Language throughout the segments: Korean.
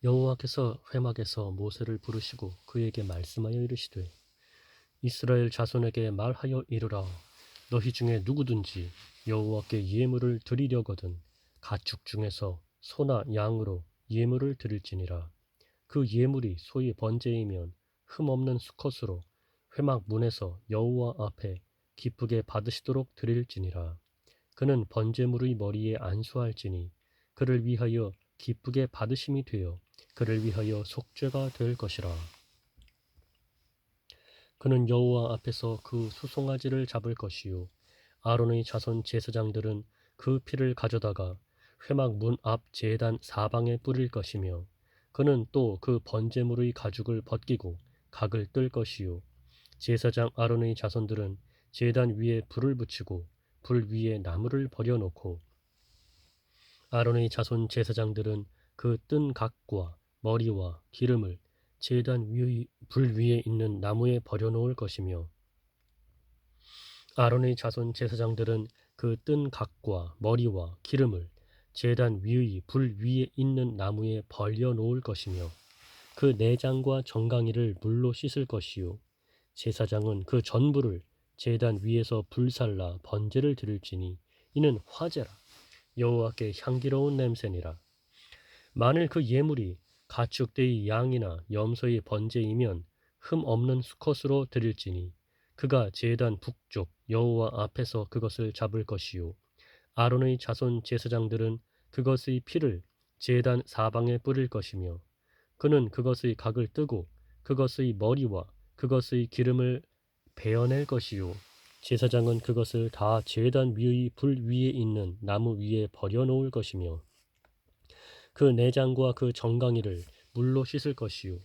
여호와께서 회막에서 모세를 부르시고 그에게 말씀하여 이르시되 이스라엘 자손에게 말하여 이르라. 너희 중에 누구든지 여호와께 예물을 드리려거든 가축 중에서 소나 양으로 예물을 드릴지니라. 그 예물이 소의 번제이면 흠없는 수컷으로 회막 문에서 여호와 앞에 기쁘게 받으시도록 드릴지니라. 그는 번제물의 머리에 안수할지니 그를 위하여 기쁘게 받으심이 되어 그를 위하여 속죄가 될 것이라. 그는 여호와 앞에서 그 수송아지를 잡을 것이요 아론의 자손 제사장들은 그 피를 가져다가 회막 문 앞 제단 사방에 뿌릴 것이며 그는 또 그 번제물의 가죽을 벗기고 각을 뜰 것이요 제사장 아론의 자손들은 제단 위에 불을 붙이고 불 위에 나무를 버려놓고 아론의 자손 제사장들은 그 뜬 각과 머리와 기름을 제단 위의 불 위에 있는 나무에 버려놓을 것이며 아론의 자손 제사장들은 그 뜬 각과 머리와 기름을 제단 위의 불 위에 있는 나무에 벌려놓을 것이며 그 내장과 정강이를 물로 씻을 것이요 제사장은 그 전부를 제단 위에서 불살라 번제를 드릴지니 이는 화제라. 여호와께 향기로운 냄새니라. 만일 그 예물이 가축대의 양이나 염소의 번제이면 흠 없는 수컷으로 드릴지니 그가 제단 북쪽 여호와 앞에서 그것을 잡을 것이요 아론의 자손 제사장들은 그것의 피를 제단 사방에 뿌릴 것이며 그는 그것의 각을 뜨고 그것의 머리와 그것의 기름을 베어낼 것이요 제사장은 그것을 다 제단 위의 불 위에 있는 나무 위에 버려놓을 것이며 그 내장과 그 정강이를 물로 씻을 것이요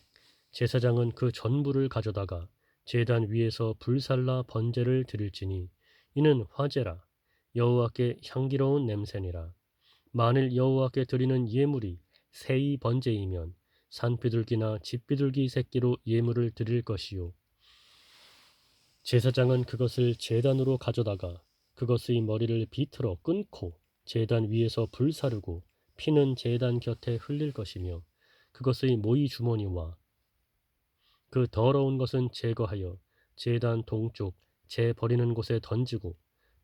제사장은 그 전부를 가져다가 제단 위에서 불살라 번제를 드릴지니 이는 화제라. 여호와께 향기로운 냄새니라. 만일 여호와께 드리는 예물이 새의 번제이면 산비둘기나 집비둘기 새끼로 예물을 드릴 것이요 제사장은 그것을 제단으로 가져다가 그것의 머리를 비틀어 끊고 제단 위에서 불사르고 피는 제단 곁에 흘릴 것이며 그것의 모이 주머니와 그 더러운 것은 제거하여 제단 동쪽 재 버리는 곳에 던지고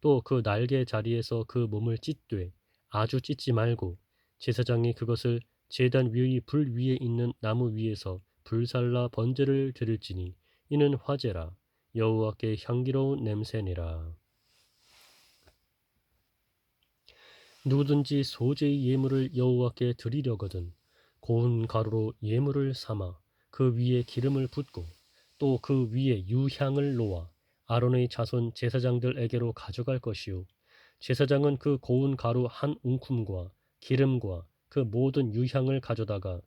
또 그 날개 자리에서 그 몸을 찢되 아주 찢지 말고 제사장이 그것을 제단 위의 불 위에 있는 나무 위에서 불살라 번제를 드릴지니 이는 화제라. 여호와께 향기로운 냄새니라. 누구든지 소재의 예물을 여호와께 드리려거든 고운 가루로 예물을 삼아 그 위에 기름을 붓고 또 그 위에 유향을 놓아 아론의 자손 제사장들에게로 가져갈 것이요 제사장은 그 고운 가루 한 웅큼과 기름과 그 모든 유향을 가져다가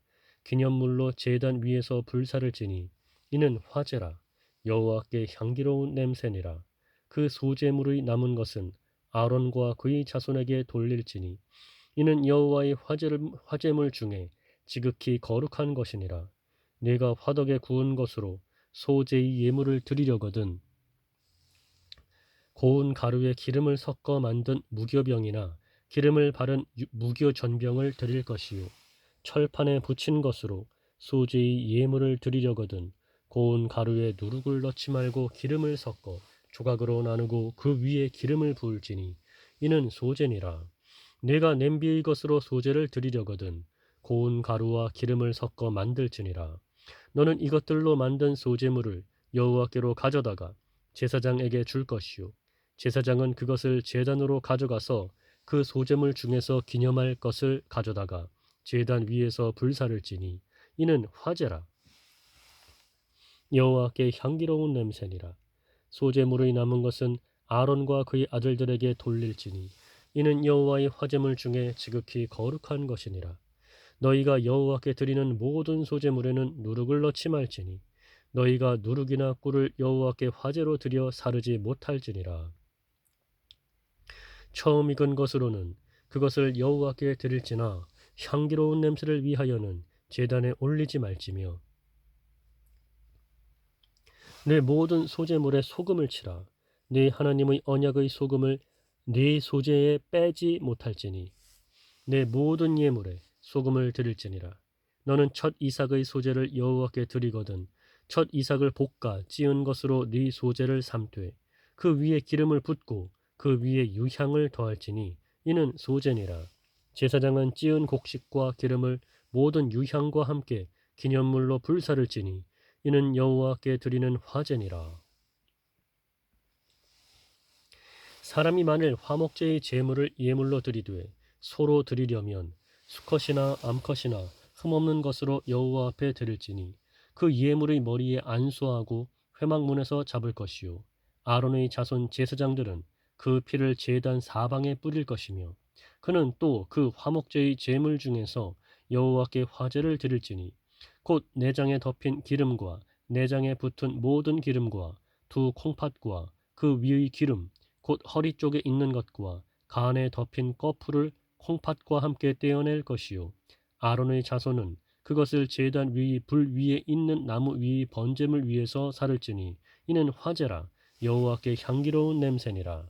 기념물로 제단 위에서 불사를 지니 이는 화제라. 여호와께 향기로운 냄새니라. 그 소제물의 남은 것은 아론과 그의 자손에게 돌릴지니 이는 여호와의 화제물 중에 지극히 거룩한 것이니라. 네가 화덕에 구운 것으로 소제의 예물을 드리려거든 고운 가루에 기름을 섞어 만든 무교병이나 기름을 바른 무교전병을 드릴 것이요 철판에 붙인 것으로 소제의 예물을 드리려거든 고운 가루에 누룩을 넣지 말고 기름을 섞어 조각으로 나누고 그 위에 기름을 부을지니 이는 소제니라. 내가 냄비의 것으로 소제를 드리려거든 고운 가루와 기름을 섞어 만들지니라. 너는 이것들로 만든 소제물을 여호와께로 가져다가 제사장에게 줄 것이요 제사장은 그것을 제단으로 가져가서 그 소제물 중에서 기념할 것을 가져다가 제단 위에서 불사를지니 이는 화제라. 여호와께 향기로운 냄새니라. 소제물의 남은 것은 아론과 그의 아들들에게 돌릴지니 이는 여호와의 화제물 중에 지극히 거룩한 것이니라. 너희가 여호와께 드리는 모든 소제물에는 누룩을 넣지 말지니 너희가 누룩이나 꿀을 여호와께 화제로 드려 사르지 못할지니라. 처음 익은 것으로는 그것을 여호와께 드릴지나 향기로운 냄새를 위하여는 제단에 올리지 말지며 내 모든 소제물에 소금을 치라. 네 하나님의 언약의 소금을 네 소제에 빼지 못할지니 내 모든 예물에 소금을 드릴지니라. 너는 첫 이삭의 소재를 여호와께 드리거든 첫 이삭을 볶아 찌은 것으로 네 소재를 삼되 그 위에 기름을 붓고 그 위에 유향을 더할지니 이는 소재니라. 제사장은 찌은 곡식과 기름을 모든 유향과 함께 기념물로 불사를 찌니 이는 여호와께 드리는 화제니라. 사람이 만일 화목제의 제물을 예물로 드리되 소로 드리려면 수컷이나 암컷이나 흠없는 것으로 여호와 앞에 드릴지니 그 예물의 머리에 안수하고 회막문에서 잡을 것이요 아론의 자손 제사장들은 그 피를 제단 사방에 뿌릴 것이며 그는 또 그 화목제의 제물 중에서 여호와께 화제를 드릴지니 곧 내장에 덮인 기름과 내장에 붙은 모든 기름과 두 콩팥과 그 위의 기름 곧 허리 쪽에 있는 것과 간에 덮인 꺼풀을 콩팥과 함께 떼어낼 것이요 아론의 자손은 그것을 제단 위 불 위에 있는 나무 위 번제물 위에서 살을지니 이는 화제라 여호와께 향기로운 냄새니라.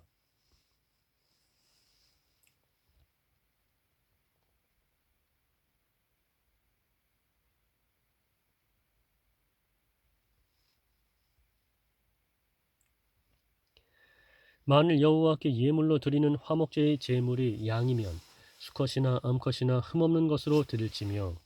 만일 여호와께 예물로 드리는 화목제의 제물이 양이면 수컷이나 암컷이나 흠없는 것으로 드릴지며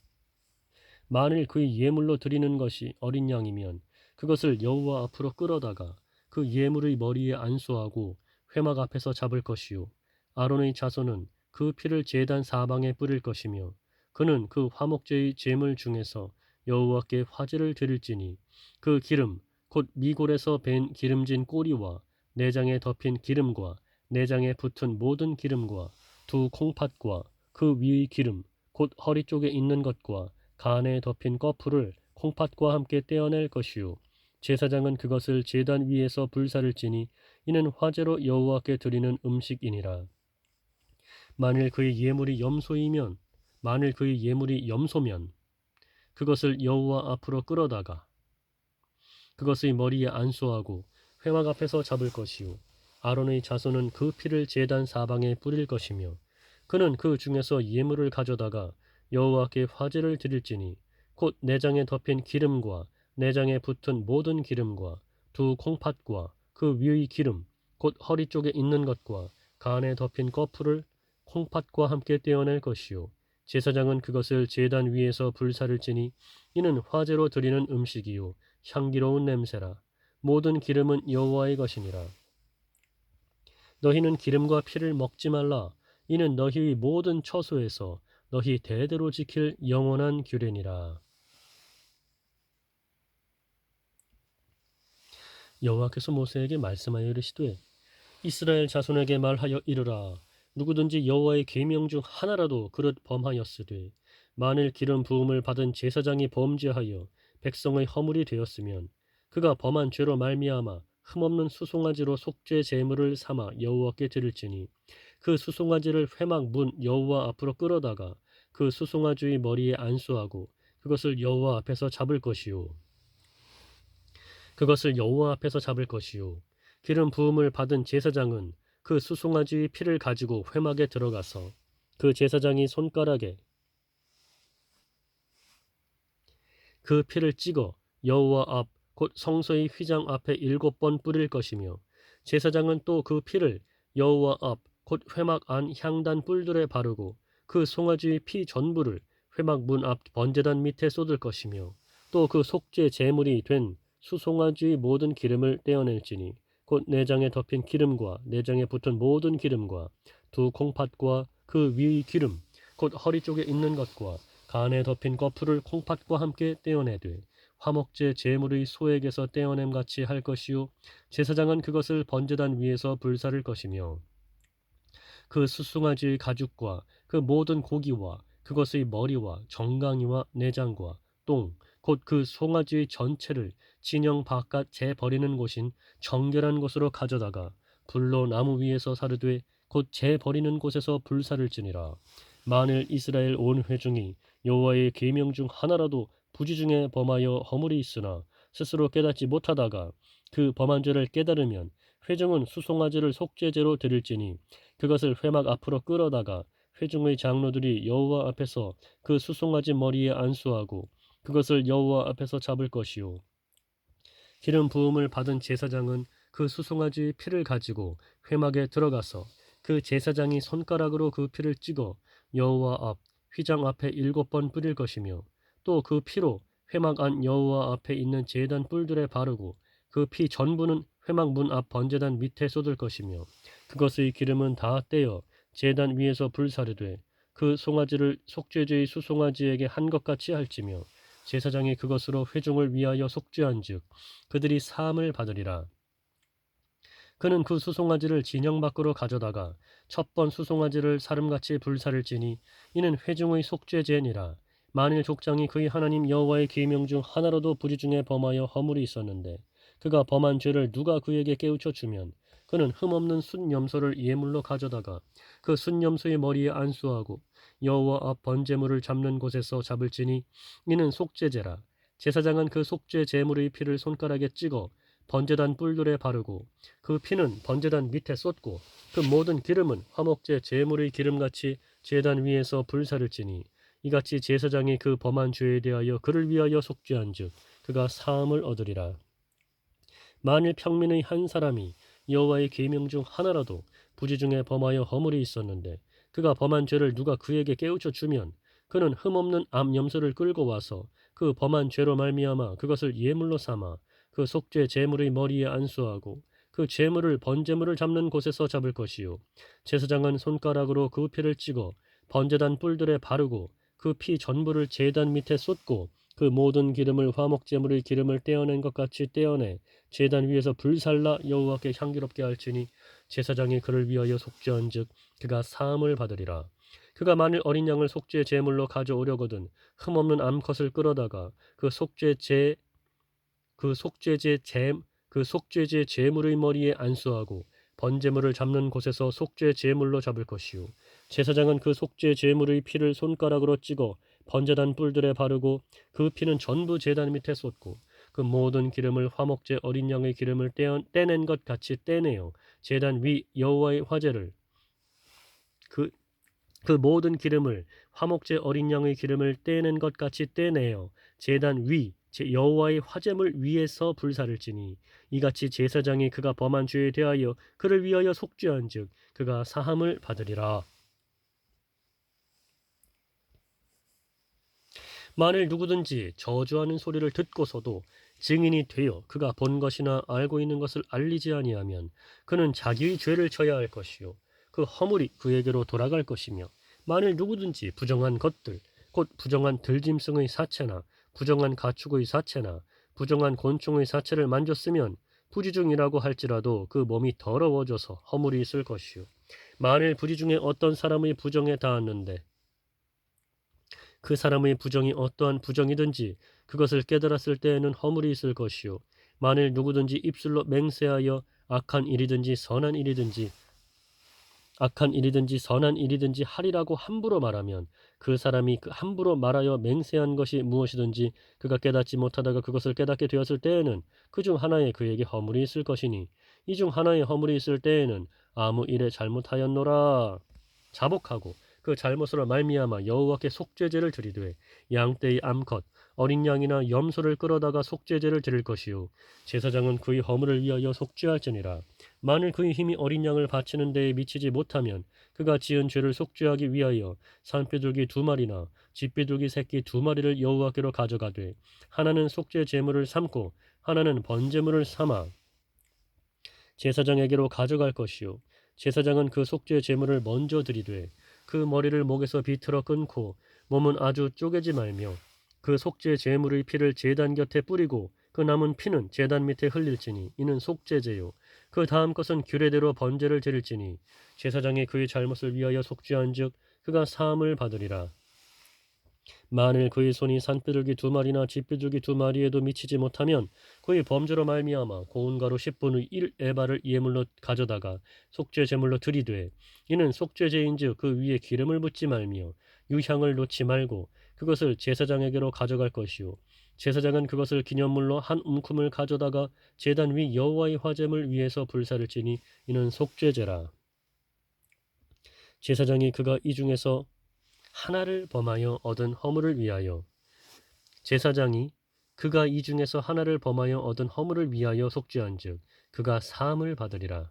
만일 그의 예물로 드리는 것이 어린 양이면 그것을 여호와 앞으로 끌어다가 그 예물의 머리에 안수하고 회막 앞에서 잡을 것이요 아론의 자손은 그 피를 제단 사방에 뿌릴 것이며 그는 그 화목제의 제물 중에서 여호와께 화제를 드릴지니 그 기름 곧 미골에서 밴 기름진 꼬리와 내장에 덮인 기름과 내장에 붙은 모든 기름과 두 콩팥과 그 위의 기름 곧 허리 쪽에 있는 것과 간에 덮인 꺼풀을 콩팥과 함께 떼어낼 것이요 제사장은 그것을 제단 위에서 불사를 지니 이는 화제로 여호와께 드리는 음식이니라. 만일 그의 예물이 염소이면 만일 그의 예물이 염소면 그것을 여호와 앞으로 끌어다가 그것의 머리에 안수하고 회막 앞에서 잡을 것이요 아론의 자손은 그 피를 제단 사방에 뿌릴 것이며 그는 그 중에서 예물을 가져다가 여호와께 화제를 드릴지니 곧 내장에 덮인 기름과 내장에 붙은 모든 기름과 두 콩팥과 그 위의 기름 곧 허리 쪽에 있는 것과 간에 덮인 꺼풀을 콩팥과 함께 떼어낼 것이요 제사장은 그것을 제단 위에서 불사를 지니 이는 화제로 드리는 음식이요 향기로운 냄새라. 모든 기름은 여호와의 것이니라. 너희는 기름과 피를 먹지 말라. 이는 너희의 모든 처소에서 너희 대대로 지킬 영원한 규례니라. 여호와께서 모세에게 말씀하여 이르시되 이스라엘 자손에게 말하여 이르라. 누구든지 여호와의 계명 중 하나라도 그릇 범하였으되 만일 기름 부음을 받은 제사장이 범죄하여 백성의 허물이 되었으면 그가 범한 죄로 말미암아 흠없는 수송아지로 속죄 제물을 삼아 여호와께 드릴지니 그 수송아지를 회막 문 여호와 앞으로 끌어다가 그 수송아지의 머리에 안수하고 그것을 여호와 앞에서 잡을 것이요 그것을 여호와 앞에서 잡을 것이요 기름 부음을 받은 제사장은 그 수송아지의 피를 가지고 회막에 들어가서 그 제사장이 손가락에 그 피를 찍어 여호와 앞 곧 성소의 휘장 앞에 7번 뿌릴 것이며 제사장은 또 그 피를 여호와 앞 곧 회막 안 향단 뿔들에 바르고 그 송아지의 피 전부를 회막 문 앞 번제단 밑에 쏟을 것이며 또 그 속죄 제물이 된 수송아지의 모든 기름을 떼어낼지니 곧 내장에 덮인 기름과 내장에 붙은 모든 기름과 두 콩팥과 그 위의 기름 곧 허리 쪽에 있는 것과 간에 덮인 꺼풀을 콩팥과 함께 떼어내되 화목제 제물의 소액에서 떼어냄 같이 할 것이요 제사장은 그것을 번제단 위에서 불사를 것이며 그 수송아지의 가죽과 그 모든 고기와 그것의 머리와 정강이와 내장과 똥 곧 그 송아지의 전체를 진영 바깥 재 버리는 곳인 정결한 곳으로 가져다가 불로 나무 위에서 사르되 곧 재 버리는 곳에서 불사를 지니라. 만일 이스라엘 온 회중이 여호와의 계명 중 하나라도 부지 중에 범하여 허물이 있으나 스스로 깨닫지 못하다가 그 범한 죄를 깨달으면 회중은 수송아지를 속죄제로 드릴지니 그것을 회막 앞으로 끌어다가 회중의 장로들이 여호와 앞에서 그 수송아지 머리에 안수하고 그것을 여호와 앞에서 잡을 것이요. 기름 부음을 받은 제사장은 그 수송아지의 피를 가지고 회막에 들어가서 그 제사장이 손가락으로 그 피를 찍어 여호와 앞 휘장 앞에 7번 뿌릴 것이며 또 그 피로 회막 안 여호와 앞에 있는 제단 뿔들에 바르고 그 피 전부는 회막 문 앞 번제단 밑에 쏟을 것이며 그것의 기름은 다 떼어 제단 위에서 불사르되 그 송아지를 속죄제의 수송아지에게 한 것 같이 할지며 제사장이 그것으로 회중을 위하여 속죄한즉 그들이 사함을 받으리라. 그는 그 수송아지를 진영 밖으로 가져다가 첫 번 수송아지를 사름같이 불사를지니 이는 회중의 속죄제니라. 만일 족장이 그의 하나님 여호와의 계명 중 하나로도 부지 중에 범하여 허물이 있었는데 그가 범한 죄를 누가 그에게 깨우쳐 주면 그는 흠없는 순염소를 예물로 가져다가 그 순염소의 머리에 안수하고 여호와 앞 번제물을 잡는 곳에서 잡을지니 이는 속죄제라. 제사장은 그 속죄 제물의 피를 손가락에 찍어 번제단 뿔들에 바르고 그 피는 번제단 밑에 쏟고 그 모든 기름은 화목제 제물의 기름같이 제단 위에서 불사를지니 이같이 제사장이 그 범한 죄에 대하여 그를 위하여 속죄한즉 그가 사함을 얻으리라. 만일 평민의 한 사람이 여호와의 계명 중 하나라도 부지 중에 범하여 허물이 있었는데 그가 범한 죄를 누가 그에게 깨우쳐 주면 그는 흠없는 암 염소를 끌고 와서 그 범한 죄로 말미암아 그것을 예물로 삼아 그 속죄 제물의 머리에 안수하고 그 제물을 번제물을 잡는 곳에서 잡을 것이요 제사장은 손가락으로 그 피를 찍어 번제단 뿔들에 바르고 그 피 전부를 제단 밑에 쏟고 그 모든 기름을 화목제물의 기름을 떼어낸 것 같이 떼어내 제단 위에서 불살라 여호와께 향기롭게 할지니 제사장이 그를 위하여 속죄한즉 그가 사함을 받으리라. 그가 만일 어린 양을 속죄 제물로 가져오려거든 흠없는 암컷을 끌어다가 그 속죄제 제물의 머리에 안수하고 번제물을 잡는 곳에서 속죄 제물로 잡을 것이요 제사장은 그 속죄 제물의 피를 손가락으로 찍어 번제단 뿔들에 바르고 그 피는 전부 제단 밑에 쏟고 그 모든 기름을 화목제 어린 양의 기름을 떼낸 것 같이 떼내어 제단 위 여호와의 화제를 그 그 모든 기름을 화목제 어린 양의 기름을 떼낸 것 같이 떼내어 제단 위 여호와의 화제물 위에서 불사를지니 이같이 제사장이 그가 범한 죄에 대하여 그를 위하여 속죄한즉 그가 사함을 받으리라. 만일 누구든지 저주하는 소리를 듣고서도 증인이 되어 그가 본 것이나 알고 있는 것을 알리지 아니하면 그는 자기의 죄를 져야 할 것이요 그 허물이 그에게로 돌아갈 것이며 만일 누구든지 부정한 것들 곧 부정한 들짐승의 사체나 부정한 가축의 사체나 부정한 곤충의 사체를 만졌으면 부지중이라고 할지라도 그 몸이 더러워져서 허물이 있을 것이요 만일 부지 중에 어떤 사람의 부정에 닿았는데 그 사람의 부정이 어떠한 부정이든지 그것을 깨달았을 때에는 허물이 있을 것이요 만일 누구든지 입술로 맹세하여 악한 일이든지 선한 일이든지 하리라고 함부로 말하면 그 사람이 그 함부로 말하여 맹세한 것이 무엇이든지 그가 깨닫지 못하다가 그것을 깨닫게 되었을 때에는 그 중 하나에 그에게 허물이 있을 것이니 이 중 하나에 허물이 있을 때에는 아무 일에 잘못하였노라 자복하고 그 잘못으로 말미암아 여호와께 속죄제를 드리되 양떼의 암컷 어린 양이나 염소를 끌어다가 속죄제를 드릴 것이요 제사장은 그의 허물을 위하여 속죄할지니라. 만일 그의 힘이 어린 양을 바치는 데에 미치지 못하면 그가 지은 죄를 속죄하기 위하여 산비둘기 2마리나 집비둘기 새끼 2마리를 여호와께로 가져가되 하나는 속죄 제물을 삼고 하나는 번제물을 삼아 제사장에게로 가져갈 것이요 제사장은 그 속죄 제물을 먼저 드리되 그 머리를 목에서 비틀어 끊고 몸은 아주 쪼개지 말며 그 속죄 제물의 피를 제단 곁에 뿌리고 그 남은 피는 제단 밑에 흘릴지니 이는 속죄제요 그 다음 것은 규례대로 번제를 드릴지니 제사장이 그의 잘못을 위하여 속죄한즉 그가 사함을 받으리라. 만일 그의 손이 산비둘기 2마리나 집비둘기 2마리에도 미치지 못하면 그의 범죄로 말미암아 고운 가루 10분의 1 에바를 예물로 가져다가 속죄 제물로 드리되 이는 속죄제인즉 그 위에 기름을 붓지 말며 유향을 놓지 말고 그것을 제사장에게로 가져갈 것이요 제사장은 그것을 기념물로 한 움큼을 가져다가 제단 위 여호와의 화제물 위에서 불사를 지니 이는 속죄제라. 제사장이 그가 이 중에서 하나를 범하여 얻은 허물을 위하여 제사장이 그가 이 중에서 하나를 범하여 얻은 허물을 위하여 속죄한즉 그가 사함을 받으리라.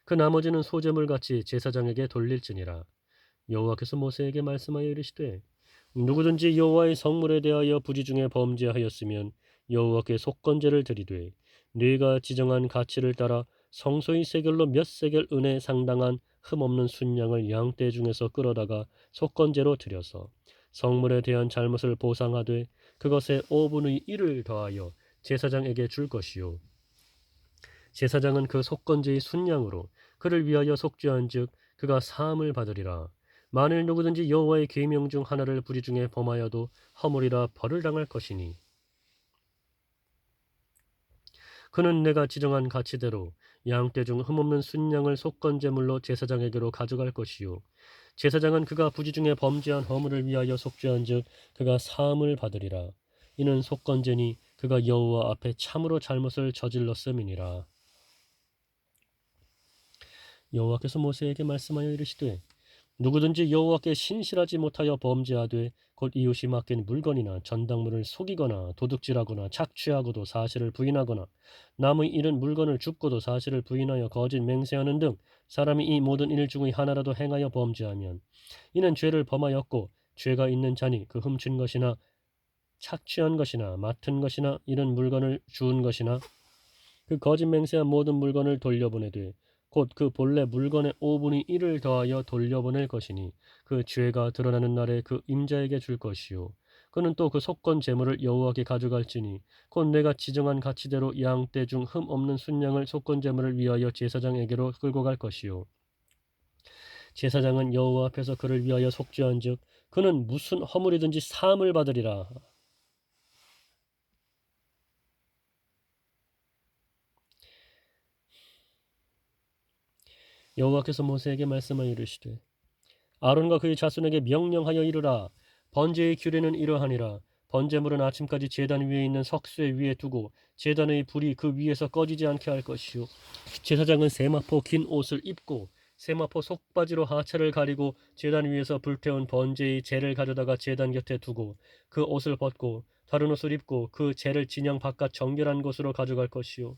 그 나머지는 소제물같이 제사장에게 돌릴지니라. 여호와께서 모세에게 말씀하여 이르시되 누구든지 여호와의 성물에 대하여 부지 중에 범죄하였으면 여호와께 속건제를 드리되 네가 지정한 가치를 따라 성소의 세겔로 몇 세겔 은에 상당한 흠없는 순양을 양떼 중에서 끌어다가 속건제로 드려서 성물에 대한 잘못을 보상하되 그것에 5분의 1을 더하여 제사장에게 줄 것이요 제사장은 그 속건제의 순양으로 그를 위하여 속죄한즉 그가 사함을 받으리라. 만일 누구든지 여호와의 계명 중 하나를 부리 중에 범하여도 허물이라 벌을 당할 것이니 그는 내가 지정한 가치대로 양떼 중 흠없는 순양을 속건제물로 제사장에게로 가져갈 것이요 제사장은 그가 부지 중에 범죄한 허물을 위하여 속죄한즉 그가 사함을 받으리라. 이는 속건제니 그가 여호와 앞에 참으로 잘못을 저질렀음이니라. 여호와께서 모세에게 말씀하여 이르시되 누구든지 여호와께 신실하지 못하여 범죄하되 곧 이웃이 맡긴 물건이나 전당물을 속이거나 도둑질하거나 착취하고도 사실을 부인하거나 남의 잃은 물건을 줍고도 사실을 부인하여 거짓 맹세하는 등 사람이 이 모든 일 중의 하나라도 행하여 범죄하면 이는 죄를 범하였고 죄가 있는 자니 그 훔친 것이나 착취한 것이나 맡은 것이나 이런 물건을 주운 것이나 그 거짓 맹세한 모든 물건을 돌려보내되 곧 그 본래 물건의 5분의 1을 더하여 돌려보낼 것이니 그 죄가 드러나는 날에 그 임자에게 줄 것이요 그는 또 그 속건 제물을 여호와께 가져갈지니 곧 내가 지정한 가치대로 양떼 중 흠 없는 순양을 속건 제물을 위하여 제사장에게로 끌고 갈 것이요 제사장은 여호와 앞에서 그를 위하여 속죄한즉 그는 무슨 허물이든지 사함을 받으리라. 여호와께서 모세에게 말씀하여 이르시되 아론과 그의 자손에게 명령하여 이르라. 번제의 규례는 이러하니라. 번제물은 아침까지 제단 위에 있는 석쇠 위에 두고 제단의 불이 그 위에서 꺼지지 않게 할 것이요 제사장은 세마포 긴 옷을 입고 세마포 속바지로 하체를 가리고 제단 위에서 불태운 번제의 재를 가져다가 제단 곁에 두고 그 옷을 벗고 다른 옷을 입고 그 재를 진영 바깥 정결한 곳으로 가져갈 것이요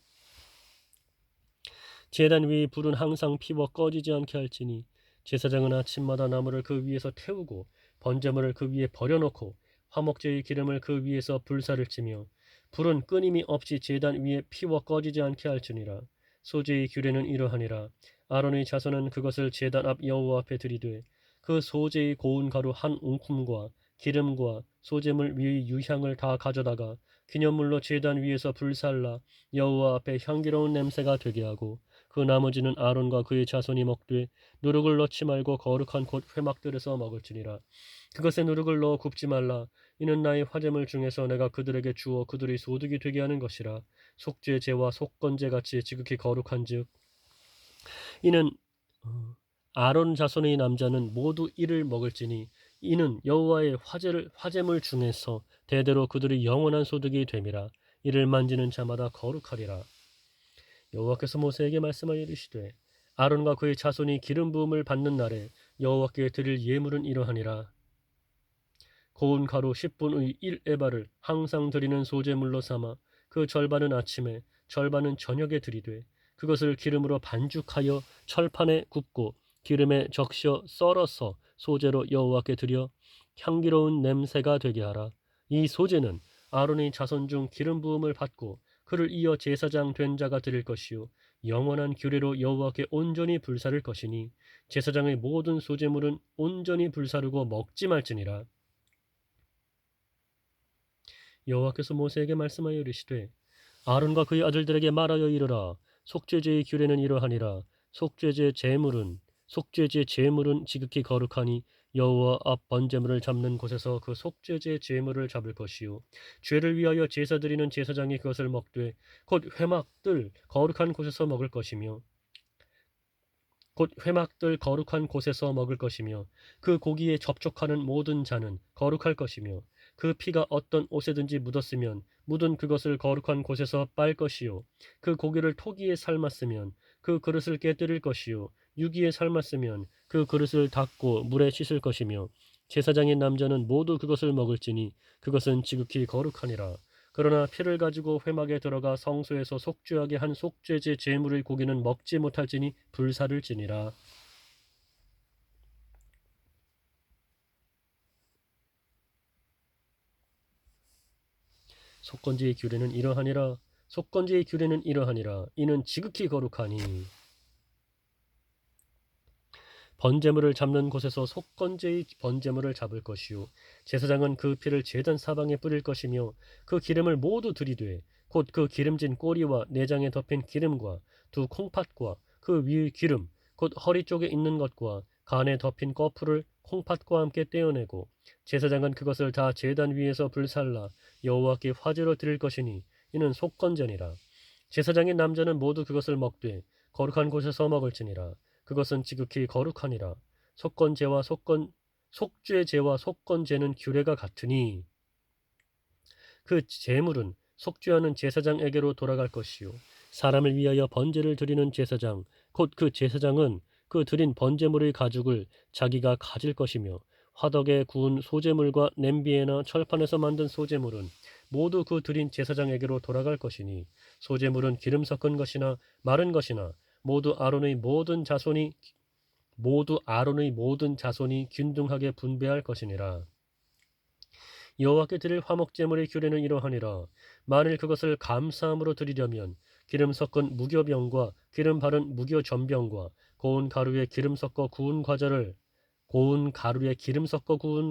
제단 위의 불은 항상 피워 꺼지지 않게 할지니 제사장은 아침마다 나무를 그 위에서 태우고 번제물을 그 위에 버려놓고 화목제의 기름을 그 위에서 불사를 찌며 불은 끊임이 없이 제단 위에 피워 꺼지지 않게 할지니라. 소제의 규례는 이러하니라. 아론의 자손은 그것을 제단 앞 여호와 앞에 들이되 그 소제의 고운 가루 한 웅큼과 기름과 소제물 위의 유향을 다 가져다가 기념물로 제단 위에서 불살라 여호와 앞에 향기로운 냄새가 되게 하고 그 나머지는 아론과 그의 자손이 먹되 누룩을 넣지 말고 거룩한 곳 회막들에서 먹을지니라. 그것에 누룩을 넣어 굽지 말라. 이는 나의 화제물 중에서 내가 그들에게 주어 그들의 소득이 되게 하는 것이라. 속죄제와 속건제 같이 지극히 거룩한즉 이는 아론 자손의 남자는 모두 이를 먹을지니 이는 여호와의 화제물 중에서 대대로 그들의 영원한 소득이 됨이라. 이를 만지는 자마다 거룩하리라. 여호와께서 모세에게 말씀하여 이르시되 아론과 그의 자손이 기름 부음을 받는 날에 여호와께 드릴 예물은 이러하니라. 고운 가루 10분의 1에바를 항상 드리는 소제물로 삼아 그 절반은 아침에 절반은 저녁에 드리되 그것을 기름으로 반죽하여 철판에 굽고 기름에 적셔 썰어서 소제로 여호와께 드려 향기로운 냄새가 되게 하라. 이 소제는 아론의 자손 중 기름 부음을 받고 그를 이어 제사장 된 자가 드릴 것이요 영원한 규례로 여호와께 온전히 불사를 것이니 제사장의 모든 소제물은 온전히 불사르고 먹지 말지니라. 여호와께서 모세에게 말씀하여 이르시되 아론과 그의 아들들에게 말하여 이르라. 속죄제의 규례는 이러하니라. 속죄제 제물은 지극히 거룩하니 여호와 앞 번제물을 잡는 곳에서 그 속죄제 제물을 잡을 것이요 죄를 위하여 제사 드리는 제사장이 그것을 먹되 곧 회막들 거룩한 곳에서 먹을 것이며 그 고기에 접촉하는 모든 자는 거룩할 것이며 그 피가 어떤 옷에든지 묻었으면 묻은 그것을 거룩한 곳에서 빨 것이요 그 고기를 토기에 삶았으면 그 그릇을 깨뜨릴 것이요 유기에 삶았으면 그 그릇을 닦고 물에 씻을 것이며 제사장인 남자는 모두 그것을 먹을지니 그것은 지극히 거룩하니라. 그러나 피를 가지고 회막에 들어가 성소에서 속죄하게 한 속죄제 제물의 고기는 먹지 못할지니 불사를 지니라. 속건제의 규례는 이러하니라. 속건제의 규례는 이러하니라. 이는 지극히 거룩하니 번제물을 잡는 곳에서 속건제의 번제물을 잡을 것이요 제사장은 그 피를 제단 사방에 뿌릴 것이며 그 기름을 모두 들이되 곧 그 기름진 꼬리와 내장에 덮인 기름과 두 콩팥과 그 위의 기름 곧 허리 쪽에 있는 것과 간에 덮인 거풀을 콩팥과 함께 떼어내고 제사장은 그것을 다 제단 위에서 불살라 여호와께 화제로 드릴 것이니 이는 속건제니라. 제사장인 남자는 모두 그것을 먹되 거룩한 곳에서 먹을지니라. 그것은 지극히 거룩하니라. 속죄제와 속건제는 규례가 같으니 그 제물은 속죄하는 제사장에게로 돌아갈 것이요 사람을 위하여 번제를 드리는 제사장 곧 그 제사장은 그 드린 번제물의 가죽을 자기가 가질 것이며 화덕에 구운 소제물과 냄비에나 철판에서 만든 소제물은 모두 그 드린 제사장에게로 돌아갈 것이니 소제물은 기름 섞은 것이나 마른 것이나 모두 아론의 모든 자손이 균등하게 분배할 것이니라. 여호와께 드릴 화목제물의 규례는 이러하니라. 만일 그것을 감사함으로 드리려면 기름 섞은 무교병과 기름 바른 무교전병과 고운 가루에 기름 섞어 구운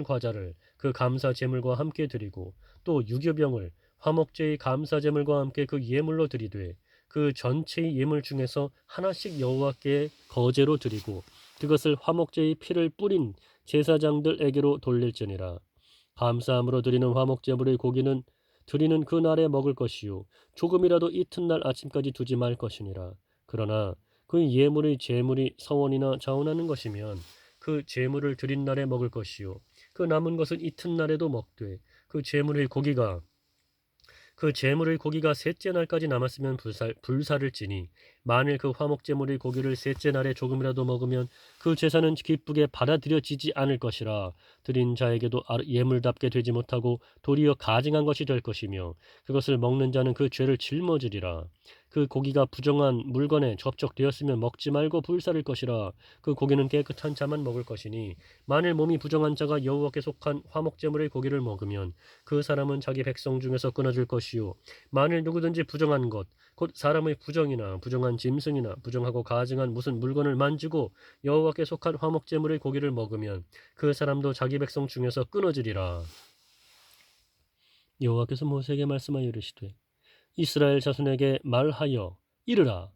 과자를 그 감사 제물과 함께 드리고 또 유교병을 화목제의 감사 제물과 함께 그 예물로 드리되 그 전체의 예물 중에서 하나씩 여호와께 거제로 드리고 그것을 화목제의 피를 뿌린 제사장들에게로 돌릴지니라. 감사함으로 드리는 화목제물의 고기는 드리는 그 날에 먹을 것이요 조금이라도 이튿날 아침까지 두지 말 것이니라. 그러나 그 예물의 제물이 서원이나 자원하는 것이면 그 제물을 드린 날에 먹을 것이요 그 남은 것은 이튿날에도 먹되 그 제물의 고기가 셋째 날까지 남았으면 불사를 지니 만일 그 화목제물의 고기를 셋째 날에 조금이라도 먹으면 그 제사는 기쁘게 받아들여지지 않을 것이라. 드린 자에게도 예물답게 되지 못하고 도리어 가증한 것이 될 것이며 그것을 먹는 자는 그 죄를 짊어지리라. 그 고기가 부정한 물건에 접촉되었으면 먹지 말고 불사를 것이라. 그 고기는 깨끗한 자만 먹을 것이니 만일 몸이 부정한 자가 여호와께 속한 화목제물의 고기를 먹으면 그 사람은 자기 백성 중에서 끊어질 것이요 만일 누구든지 부정한 것 곧 사람의 부정이나 부정한 짐승이나 부정하고 가증한 무슨 물건을 만지고 여호와께 속한 화목제물의 고기를 먹으면 그 사람도 자기 백성 중에서 끊어지리라. 여호와께서 모세에게 말씀하여 이르시되 이스라엘 자손에게 말하여 이르라.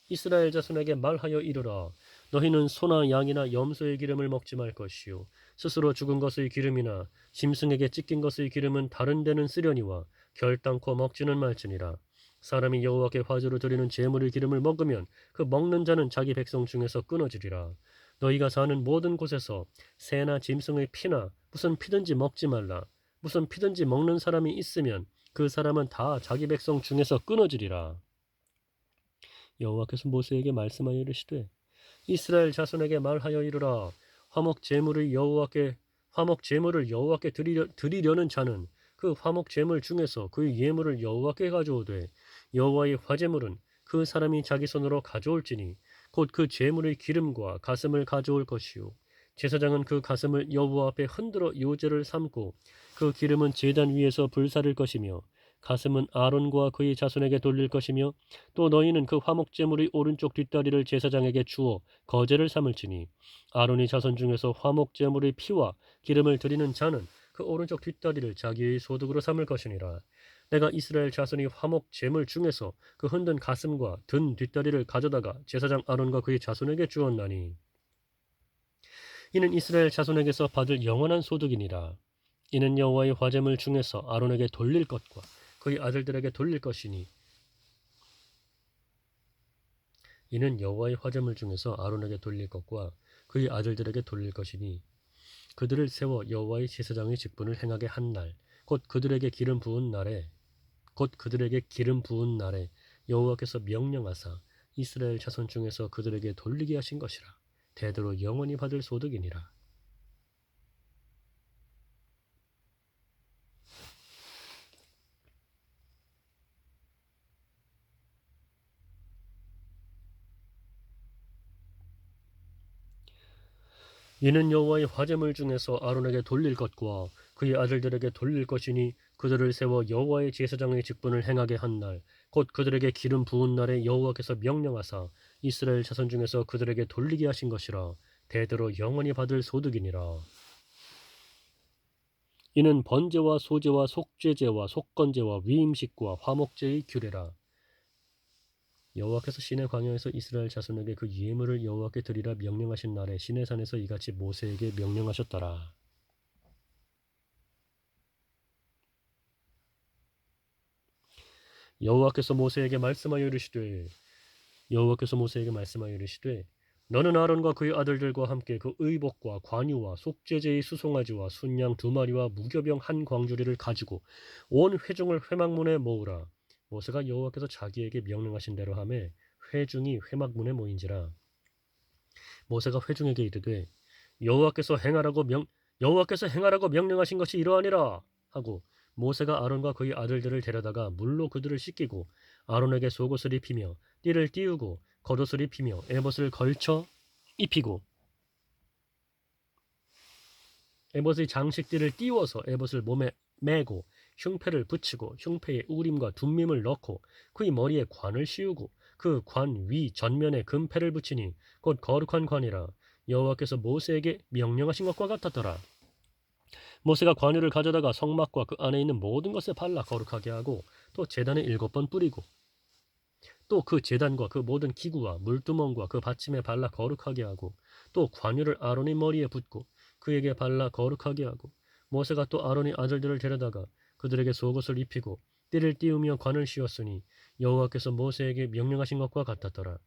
이스라엘 자손에게 말하여 이르라. 너희는 소나 양이나 염소의 기름을 먹지 말 것이요 스스로 죽은 것의 기름이나 짐승에게 찢긴 것의 기름은 다른 데는 쓰려니와 결단코 먹지는 말지니라. 사람이 여호와께 화제로 드리는 제물의 기름을 먹으면 그 먹는 자는 자기 백성 중에서 끊어지리라. 너희가 사는 모든 곳에서 새나 짐승의 피나 무슨 피든지 먹지 말라. 무슨 피든지 먹는 사람이 있으면 그 사람은 다 자기 백성 중에서 끊어지리라. 여호와께서 모세에게 말씀하여 이르시되 이스라엘 자손에게 말하여 이르라. 화목 제물을 여호와께 드리려는 자는 그 화목 제물 중에서 그 예물을 여호와께 가져오되 여호와의 화제물은 그 사람이 자기 손으로 가져올지니 곧 그 제물의 기름과 가슴을 가져올 것이요 제사장은 그 가슴을 여호와 앞에 흔들어 요제를 삼고 그 기름은 제단 위에서 불사를 것이며 가슴은 아론과 그의 자손에게 돌릴 것이며 또 너희는 그 화목제물의 오른쪽 뒷다리를 제사장에게 주어 거제를 삼을지니 아론의 자손 중에서 화목제물의 피와 기름을 드리는 자는 그 오른쪽 뒷다리를 자기의 소득으로 삼을 것이니라. 내가 이스라엘 자손이 화목제물 중에서 그 흔든 가슴과 든 뒷다리를 가져다가 제사장 아론과 그의 자손에게 주었나니 이는 이스라엘 자손에게서 받을 영원한 소득이니라. 이는 여호와의 화제물 중에서 아론에게 돌릴 것과 그의 아들들에게 돌릴 것이니 이는 여호와의 화제물 중에서 아론에게 돌릴 것과 그의 아들들에게 돌릴 것이니 그들을 세워 여호와의 제사장의 직분을 행하게 한 날 곧 그들에게 기름 부은 날에 여호와께서 명령하사 이스라엘 자손 중에서 그들에게 돌리게 하신 것이라. 대대로 영원히 받을 소득이니라. 이는 여호와의 화제물 중에서 아론에게 돌릴 것과 그의 아들들에게 돌릴 것이니 그들을 세워 여호와의 제사장의 직분을 행하게 한 날 곧 그들에게 기름 부은 날에 여호와께서 명령하사 이스라엘 자손 중에서 그들에게 돌리게 하신 것이라. 대대로 영원히 받을 소득이니라. 이는 번제와 소제와 속죄제와 속건제와 위임식과 화목제의 규례라. 여호와께서 시내 광야에서 이스라엘 자손에게 그 예물을 여호와께 드리라 명령하신 날에 시내산에서 이같이 모세에게 명령하셨더라. 여호와께서 모세에게 말씀하여 이르시되 너는 아론과 그의 아들들과 함께 그 의복과 관유와 속죄제의 수송아지와 순양 2마리와 무교병 한 광주리를 가지고 온 회중을 회막문에 모으라. 모세가 여호와께서 자기에게 명령하신 대로 하매 회중이 회막문에 모인지라. 모세가 회중에게 이르되 여호와께서 행하라고 명령하신 것이 이러하니라 하고 모세가 아론과 그의 아들들을 데려다가 물로 그들을 씻기고 아론에게 속옷을 입히며 띠를 띄우고 겉옷을 입히며 에봇을 걸쳐 입히고 에봇의 장식띠를 띄워서 에봇을 몸에 매고 흉패를 붙이고 흉패에 우림과 둠밈을 넣고 그의 머리에 관을 씌우고 그 관 위 전면에 금패를 붙이니 곧 거룩한 관이라. 여호와께서 모세에게 명령하신 것과 같았더라. 모세가 관유를 가져다가 성막과 그 안에 있는 모든 것에 발라 거룩하게 하고 또 제단에 7번 뿌리고 또 그 제단과 그 모든 기구와 물두멍과 그 받침에 발라 거룩하게 하고 또 관유를 아론의 머리에 붓고 그에게 발라 거룩하게 하고 모세가 또 아론의 아들들을 데려다가 그들에게 속옷을 입히고 띠를 띄우며 관을 씌웠으니 여호와께서 모세에게 명령하신 것과 같았더라.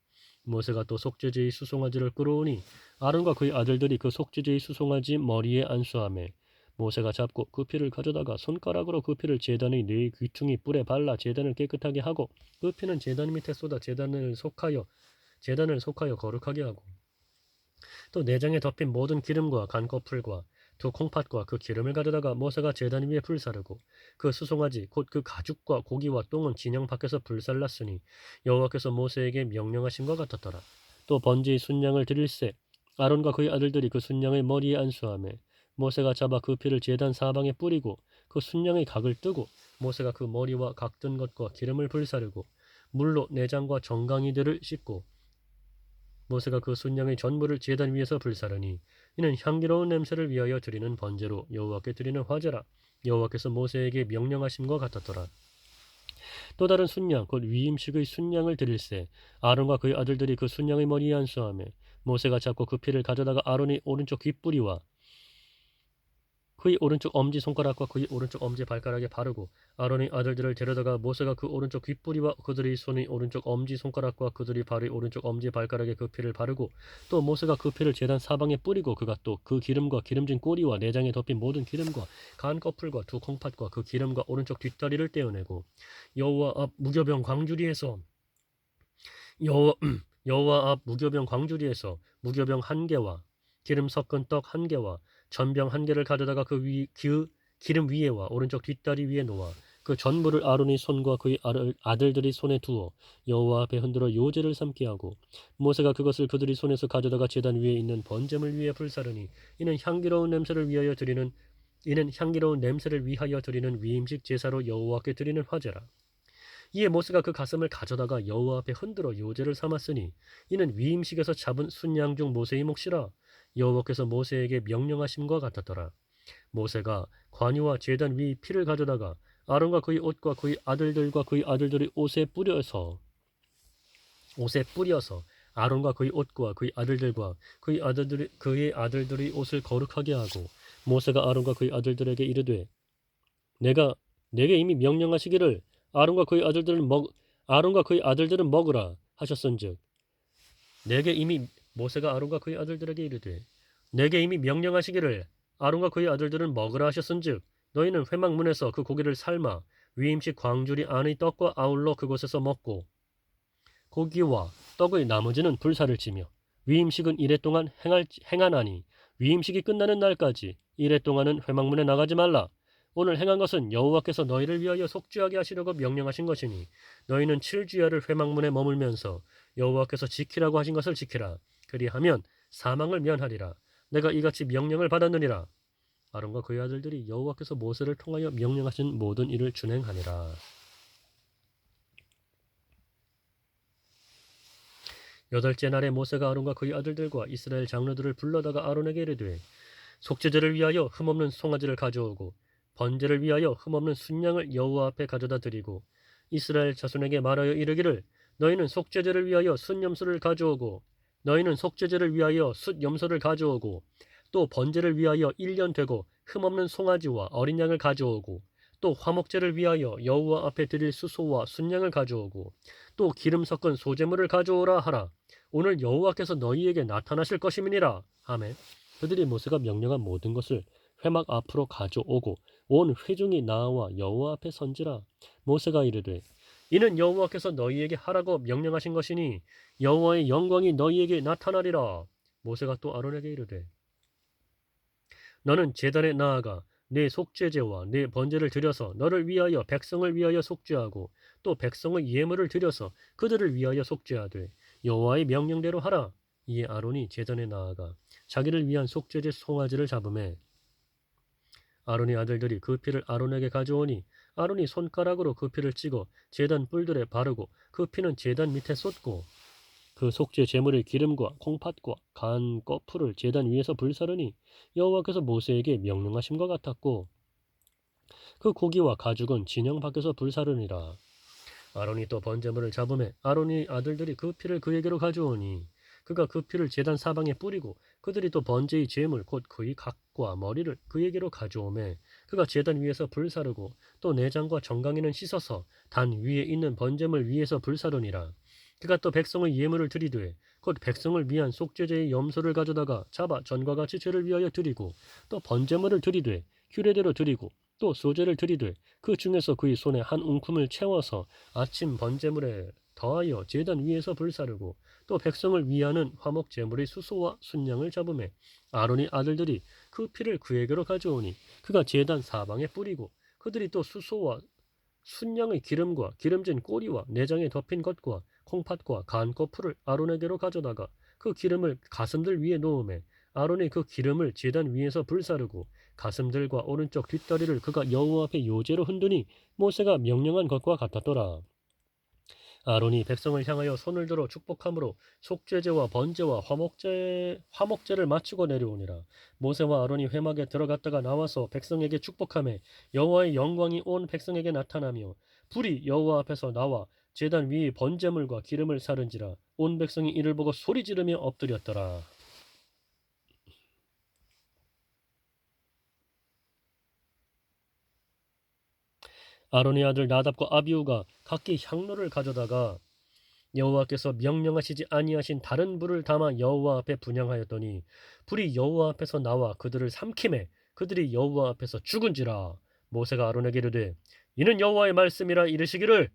모세가 또 속죄제의 수송아지를 끌어오니 아론과 그의 아들들이 그 속죄제의 수송아지 머리에 안수하매 모세가 잡고 그 피를 가져다가 손가락으로 그 피를 제단의 네 귀퉁이 뿔에 발라 제단을 깨끗하게 하고 그 피는 제단 밑에 쏟아 제단을 속하여 거룩하게 하고 또 내장에 덮인 모든 기름과 간꺼풀과 두 콩팥과 그 기름을 가져다가 모세가 제단 위에 불사르고 그 수송아지 곧 그 가죽과 고기와 똥은 진영 밖에서 불살랐으니 여호와께서 모세에게 명령하신 것 같았더라. 또 번제의 순양을 드릴새 아론과 그의 아들들이 그 순양의 머리에 안수하며 모세가 잡아 그 피를 제단 사방에 뿌리고 그 순양의 각을 뜨고 모세가 그 머리와 각든 것과 기름을 불사르고 물로 내장과 정강이들을 씻고 모세가 그 순양의 전부를 제단 위에서 불사르니 이는 향기로운 냄새를 위하여 드리는 번제로 여호와께 드리는 화제라. 여호와께서 모세에게 명령하심과 같았더라. 또 다른 순양 곧 위임식의 순양을 드릴새 아론과 그의 아들들이 그 순양의 머리에 안수하며 모세가 잡고 그 피를 가져다가 아론의 오른쪽 귓뿌리와 그의 오른쪽 엄지손가락과 그의 오른쪽 엄지발가락에 바르고 아론의 아들들을 데려다가 모세가 그 오른쪽 귓뿌리와 그들의 손의 오른쪽 엄지손가락과 그들의 발의 오른쪽 엄지발가락에 그 피를 바르고 또 모세가 그 피를 제단 사방에 뿌리고 그가 또 그 기름과 기름진 꼬리와 내장에 덮인 모든 기름과 간꺼풀과 두 콩팥과 그 기름과 오른쪽 뒷다리를 떼어내고 여호와 앞 무교병 광주리에서 무교병 1개와 기름 섞은 떡 1개와 전병 1개를 가져다가 그 기름 위에와 오른쪽 뒷다리 위에 놓아 그 전부를 아론의 손과 그의 아들들의 손에 두어 여호와 앞에 흔들어 요제를 삼게 하고 모세가 그것을 그들의 손에서 가져다가 제단 위에 있는 번제물 위에 불사르니 이는 향기로운 냄새를 위하여 드리는 위임식 제사로 여호와께 드리는 화제라. 이에 모세가 그 가슴을 가져다가 여호와 앞에 흔들어 요제를 삼았으니 이는 위임식에서 잡은 순양 중 모세의 몫이라. 여호와께서 모세에게 명령하심과 같았더라. 모세가 관유와 제단 위 피를 가져다가 아론과 그의 옷과 그의 아들들과 그의 아들들의 옷에 뿌려서 아론과 그의 옷과 그의 아들들과 그의 아들들의 옷을 거룩하게 하고 모세가 아론과 그의 아들들에게 이르되 내게 이미 명령하시기를 아론과 그의 아들들은 먹으라 하셨은즉 모세가 아론과 그의 아들들에게 이르되 내게 이미 명령하시기를 아론과 그의 아들들은 먹으라 하셨은즉 너희는 회막문에서 그 고기를 삶아 위임식 광주리 안의 떡과 아울러 그곳에서 먹고 고기와 떡의 나머지는 불사를 지며 위임식은 이래 동안 행하나니 위임식이 끝나는 날까지 이래 동안은 회막문에 나가지 말라. 오늘 행한 것은 여호와께서 너희를 위하여 속죄하게 하시려고 명령하신 것이니 너희는 7주야를 회막문에 머물면서 여호와께서 지키라고 하신 것을 지키라. 그리하면 사망을 면하리라. 내가 이같이 명령을 받았느니라. 아론과 그의 아들들이 여호와께서 모세를 통하여 명령하신 모든 일을 준행하니라. 여덟째 날에 모세가 아론과 그의 아들들과 이스라엘 장로들을 불러다가 아론에게 이르되 속죄제를 위하여 흠없는 송아지를 가져오고 번제를 위하여 흠없는 순양을 여호와 앞에 가져다 드리고 이스라엘 자손에게 말하여 이르기를 너희는 속죄제를 위하여 순염소를 가져오고 너희는 속죄제를 위하여 숫염소를 가져오고 또 번제를 위하여 1년 되고 흠없는 송아지와 어린 양을 가져오고 또 화목제를 위하여 여호와 앞에 드릴 수소와 순양을 가져오고 또 기름 섞은 소제물을 가져오라 하라. 오늘 여호와께서 너희에게 나타나실 것임이니라. 아멘. 그들이 모세가 명령한 모든 것을 회막 앞으로 가져오고 온 회중이 나와 여호와 앞에 선지라. 모세가 이르되 이는 여호와께서 너희에게 하라고 명령하신 것이니 여호와의 영광이 너희에게 나타나리라. 모세가 또 아론에게 이르되 너는 제단에 나아가 내 속죄제와 내 번제를 드려서 너를 위하여 백성을 위하여 속죄하고 또 백성의 예물을 드려서 그들을 위하여 속죄하되 여호와의 명령대로 하라. 이에 아론이 제단에 나아가 자기를 위한 속죄제 송아지를 잡음에 아론의 아들들이 그 피를 아론에게 가져오니 아론이 손가락으로 그 피를 찍어 제단 뿔들에 바르고 그 피는 제단 밑에 쏟고 그 속죄 제물의 기름과 콩팥과 간 거풀을 제단 위에서 불사르니 여호와께서 모세에게 명령하신 것 같았고 그 고기와 가죽은 진영 밖에서 불사르니라. 아론이 또 번제물을 잡음에 아론의 아들들이 그 피를 그에게로 가져오니 그가 그 피를 제단 사방에 뿌리고 그들이 또 번제의 제물 곧 그의 각과 머리를 그에게로 가져오매 그가 제단 위에서 불사르고 또 내장과 정강이는 씻어서 단 위에 있는 번제물 위에서 불사르니라. 그가 또 백성의 예물을 드리되 곧 백성을 위한 속죄제의 염소를 가져다가 잡아 전과 같이 죄를 위하여 드리고 또 번제물을 드리되 규례대로 드리고 또 소제를 드리되 그 중에서 그의 손에 한 웅큼을 채워서 아침 번제물에 더하여 제단 위에서 불사르고 또 백성을 위하는 화목 제물의 수소와 순양을 잡음에 아론의 아들들이 그 피를 그에게로 가져오니 그가 제단 사방에 뿌리고 그들이 또 수소와 순양의 기름과 기름진 꼬리와 내장에 덮인 것과 콩팥과 간 거풀을 아론에게로 가져다가 그 기름을 가슴들 위에 놓음에 아론이 그 기름을 제단 위에서 불사르고 가슴들과 오른쪽 뒷다리를 그가 여호와 앞에 요제로 흔드니 모세가 명령한 것과 같았더라. 아론이 백성을 향하여 손을 들어 축복함으로 속죄제와 번제와 화목제를 마치고 내려오니라. 모세와 아론이 회막에 들어갔다가 나와서 백성에게 축복하며 여호와의 영광이 온 백성에게 나타나며 불이 여호와 앞에서 나와 제단 위 번제물과 기름을 사른지라. 온 백성이 이를 보고 소리 지르며 엎드렸더라. 아론의 아들 나답과 아비후가 각기 향로를 가져다가 여호와께서 명령하시지 아니하신 다른 불을 담아 여호와 앞에 분향하였더니 불이 여호와 앞에서 나와 그들을 삼키매 그들이 여호와 앞에서 죽은지라. 모세가 아론에게 이르되 이는 여호와의 말씀이라 이르시기를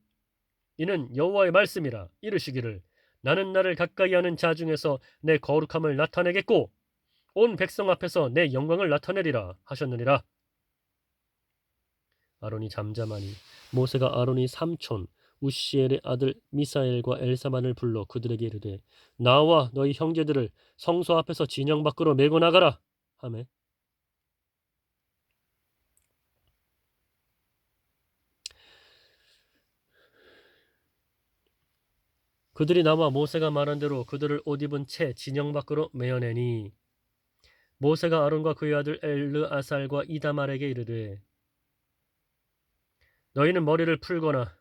나는 나를 가까이 하는 자 중에서 내 거룩함을 나타내겠고 온 백성 앞에서 내 영광을 나타내리라 하셨느니라. 아론이 잠잠하니 모세가 아론의 삼촌 우시엘의 아들 미사엘과 엘사만을 불러 그들에게 이르되 나와 너희 형제들을 성소 앞에서 진영 밖으로 메고 나가라 하매 그들이 나와 모세가 말한 대로 그들을 옷 입은 채 진영 밖으로 메어내니 모세가 아론과 그의 아들 엘르아살과 이다말에게 이르되 너희는 머리를 풀거나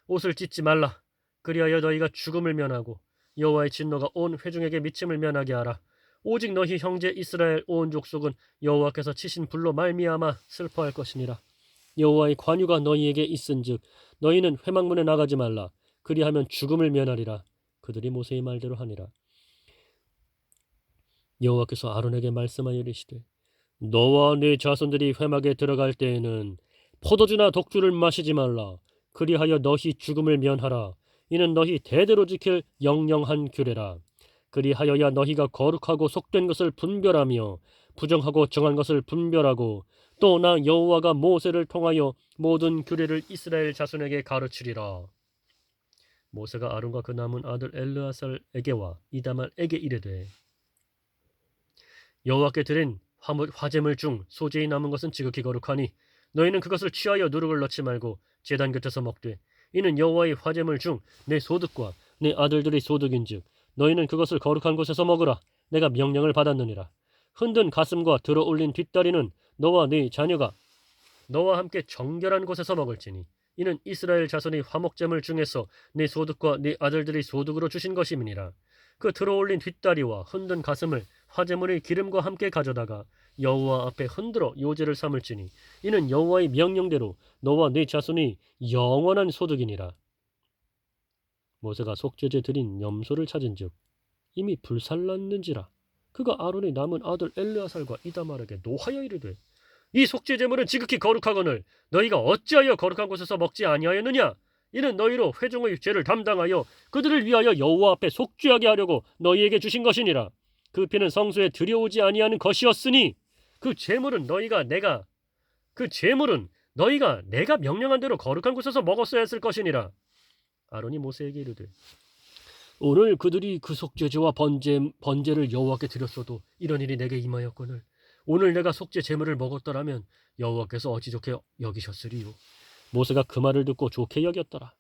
옷을 찢지 말라. 그리하여 너희가 죽음을 면하고 여호와의 진노가 온 회중에게 미침을 면하게 하라. 오직 너희 형제 이스라엘 온 족속은 여호와께서 치신 불로 말미암아 슬퍼할 것이니라. 여호와의 관유가 너희에게 있은즉 너희는 회막문에 나가지 말라. 그리하면 죽음을 면하리라. 그들이 모세의 말대로 하니라. 여호와께서 아론에게 말씀하여 이르시되 너와 네 자손들이 회막에 들어갈 때에는 포도주나 독주를 마시지 말라. 그리하여 너희 죽음을 면하라. 이는 너희 대대로 지킬 영영한 규례라. 그리하여야 너희가 거룩하고 속된 것을 분별하며 부정하고 정한 것을 분별하고 또 나 여호와가 모세를 통하여 모든 규례를 이스라엘 자손에게 가르치리라. 모세가 아론과 그 남은 아들 엘르아살에게와 이다말에게 이르되 여호와께 드린 화제물 중 소재에 남은 것은 지극히 거룩하니 너희는 그것을 취하여 누룩을 넣지 말고 제단 곁에서 먹되 이는 여호와의 화제물 중 내 소득과 내 아들들의 소득인즉 너희는 그것을 거룩한 곳에서 먹으라. 내가 명령을 받았느니라. 흔든 가슴과 들어 올린 뒷다리는 너와 네 자녀가 너와 함께 정결한 곳에서 먹을지니 이는 이스라엘 자손의 화목제물 중에서 네 소득과 네 아들들의 소득으로 주신 것임이니라. 그 들어 올린 뒷다리와 흔든 가슴을 화제물의 기름과 함께 가져다가 여호와 앞에 흔들어 요제를 삼을지니 이는 여호와의 명령대로 너와 네 자손이 영원한 소득이니라. 모세가 속죄제 드린 염소를 찾은즉 이미 불살랐는지라. 그가 아론의 남은 아들 엘르아살과 이다말에게 노하여 이르되 이 속죄제물은 지극히 거룩하거늘 너희가 어찌하여 거룩한 곳에서 먹지 아니하였느냐. 이는 너희로 회중의 죄를 담당하여 그들을 위하여 여호와 앞에 속죄하게 하려고 너희에게 주신 것이니라. 그 피는 성소에 들여오지 아니하는 것이었으니 그 제물은 너희가 내가 명령한 대로 거룩한 곳에서 먹었어야 했을 것이니라. 아론이 모세에게 이르되 오늘 그들이 그 속죄제와 번제를 여호와께 드렸어도 이런 일이 내게 임하였거늘 오늘 내가 속죄 제물을 먹었더라면 여호와께서 어찌 좋게 여기셨으리요. 모세가 그 말을 듣고 좋게 여겼더라.